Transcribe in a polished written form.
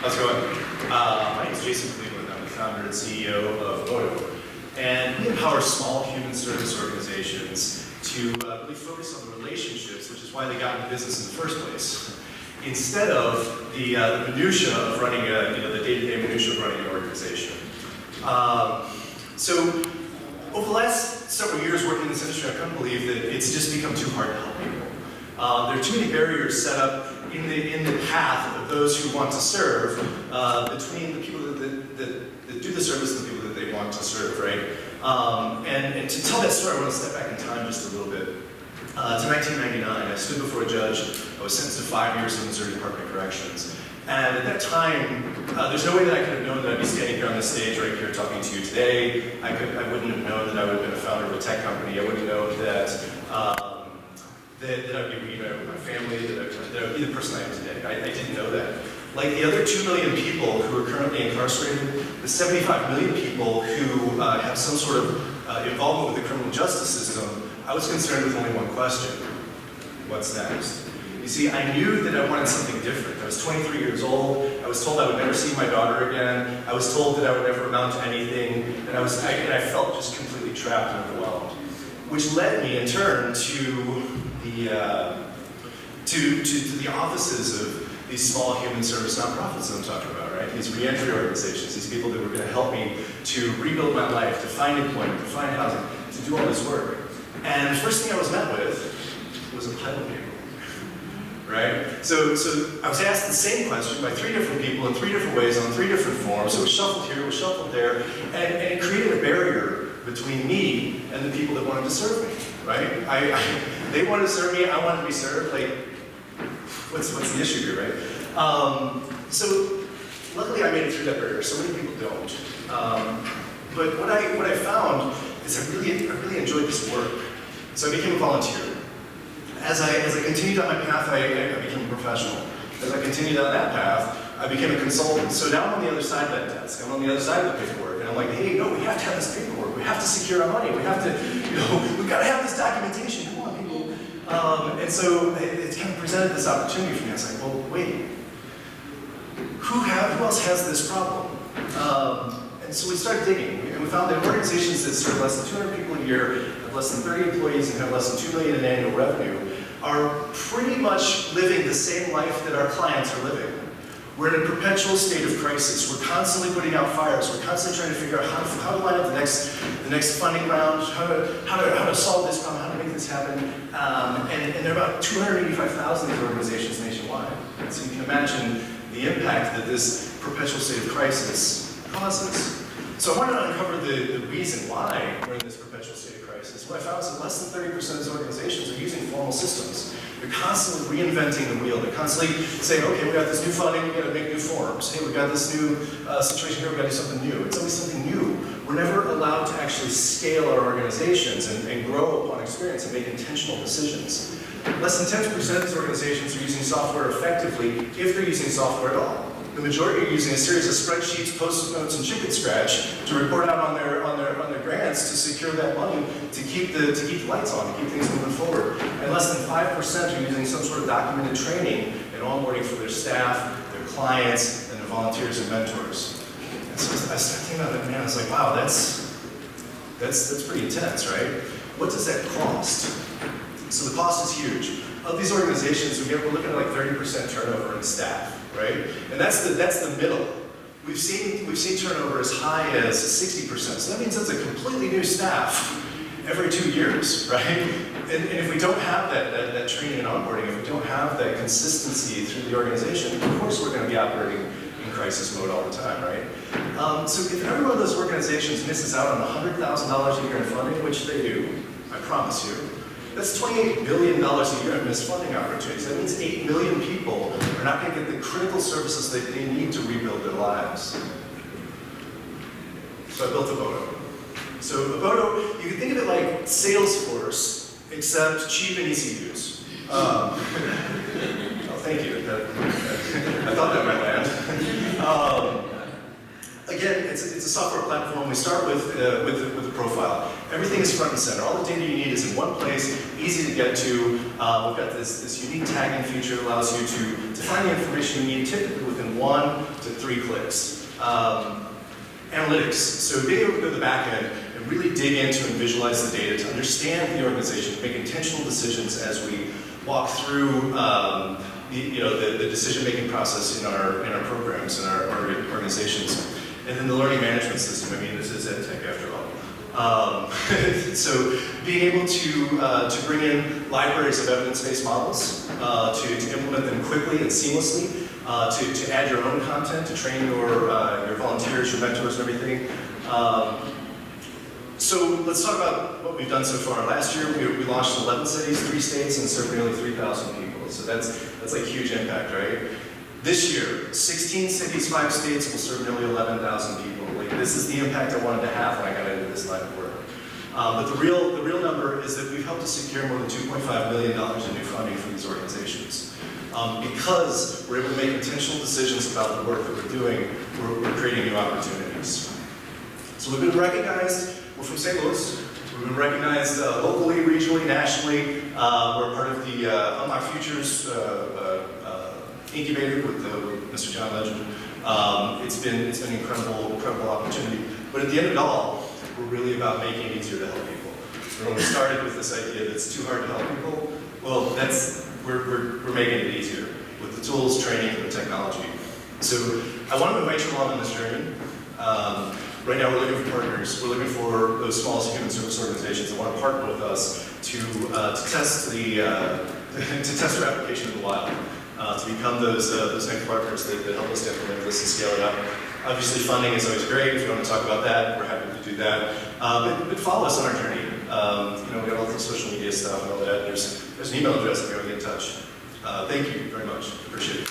How's it going? My name is Jason Cleveland. I'm the founder and CEO of Odo. And we empower small human service organizations to really focus on the relationships, which is why they got into business in the first place, instead of the minutia of running the day-to-day minutia of running an organization. So over the last several years working in this industry, I couldn't believe that it's just become too hard to help people. There are too many barriers set up in the path of those who want to serve between the people that do the service and the people that they want to serve, right? And to tell that story, I want to step back in time just a little bit. To 1999, I stood before a judge. I was sentenced to 5 years in the Missouri Department of Corrections. And at that time, there's no way that I could have known that I'd be standing here on this stage right here talking to you today. I wouldn't have known that I would have been a founder of a tech company. I wouldn't have known that I would be my family, that I would be the person I am today. I didn't know that. Like the other 2 million people who are currently incarcerated, the 75 million people who have some sort of involvement with the criminal justice system, I was concerned with only one question: what's next? You see, I knew that I wanted something different. I was 23 years old. I was told I would never see my daughter again. I was told that I would never amount to anything, and I felt just completely trapped and overwhelmed, which led me in turn to the offices of these small human service nonprofits that I'm talking about, right? These reentry organizations, these people that were going to help me to rebuild my life, to find employment, to find housing, to do all this work. And the first thing I was met with was a pile of paperwork, right? So I was asked the same question by 3 different people in 3 different ways on 3 different forms. It was shuffled here, it was shuffled there, and it created a barrier between me and the people that wanted to serve me, right? They wanted to serve me, I wanted to be served. Like, what's the issue here, right? So luckily I made it through that barrier. So many people don't. But what I found is I really enjoyed this work. So I became a volunteer. As I continued on my path, I became a professional. As I continued on that path, I became a consultant. So now I'm on the other side of that desk. I'm on the other side of the paperwork. And I'm like, hey, no, we have to have this paperwork. We have to secure our money. We have to, we've got to have this documentation. Come on, people. And so it kind of presented this opportunity for me. I was like, well, wait. Who else has this problem? And so we started digging. And we found that organizations that serve less than 200 people a year, have less than 30 employees, and have less than $2 million in annual revenue are pretty much living the same life that our clients are living. We're in a perpetual state of crisis. We're constantly putting out fires. We're constantly trying to figure out how to line up the next funding round, how to solve this problem, how to make this happen. And there are about 285,000 of these organizations nationwide. So you can imagine the impact that this perpetual state of crisis causes. So I wanted to uncover the reason why we're in this perpetual state of crisis. What I found is that less than 30% of these organizations are using formal systems. They're constantly reinventing the wheel. They're constantly saying, okay, we got this new funding, we got to make new forms. Hey, we got this new situation here, we got to do something new. It's always something new. We're never allowed to actually scale our organizations and grow upon experience and make intentional decisions. Less than 10% of these organizations are using software effectively, if they're using software at all. The majority are using a series of spreadsheets, post-it notes, and chicken scratch to report out on their grants to secure that money to keep the lights on, to keep things moving forward. And less than 5% are using some sort of documented training and onboarding for their staff, their clients, and their volunteers and mentors. And so I started thinking about that, man. I was like, wow, that's pretty intense, right? What does that cost? So the cost is huge. Of these organizations, we're looking at like 30% turnover in staff. Right? And that's the middle. We've seen turnover as high as 60%. So that means that's a completely new staff every 2 years, right? And if we don't have that training and onboarding, if we don't have that consistency through the organization, of course we're going to be operating in crisis mode all the time, right? So if every one of those organizations misses out on $100,000 a year in funding, which they do, I promise you, that's $28 billion a year in missed funding opportunities. That means 8 million people are not going to get the critical services that they need to rebuild their lives. So I built Odo. So Odo, you can think of it like Salesforce, except cheap and easy to use. Oh, thank you. I thought that might land. Again, it's a software platform. We start with a profile. Everything is front and center. All the data you need is in one place, easy to get to. We've got this unique tagging feature that allows you to find the information you need typically within 1 to 3 clicks. Analytics, so being able to go to the back end and really dig into and visualize the data to understand the organization, to make intentional decisions as we walk through the decision-making process in our programs and our organizations. And then the learning management system, I mean, this is EdTech after all. So being able to bring in libraries of evidence-based models, to implement them quickly and seamlessly, to add your own content, to train your volunteers, your mentors, and everything. So let's talk about what we've done so far. Last year, we launched in 11 cities, 3 states, and served nearly 3,000 people. So that's like huge impact, right? This year, 16 cities, 5 states will serve nearly 11,000 people. Like, this is the impact I wanted to have when I got into this line of work. But the real number is that we've helped to secure more than $2.5 million in new funding for these organizations. Because we're able to make intentional decisions about the work that we're doing, we're creating new opportunities. So we've been recognized. We're from St. Louis. We've been recognized locally, regionally, nationally. We're part of the Unlock Futures incubator with Mr. John Legend. It's been an incredible opportunity. But at the end of it all, we're really about making it easier to help people. When we started with this idea that it's too hard to help people, well, we're making it easier with the tools, training, and the technology. So I want to invite you along on this journey. Right now we're looking for partners. We're looking for those small human service organizations that want to partner with us to test our application in the wild, to become those next partners that help us to implement this and scale it up. Obviously, funding is always great. If you want to talk about that, we're happy to do that. But follow us on our journey. We got all the social media stuff and all that. There's an email address if you want to get in touch. Thank you very much. Appreciate it.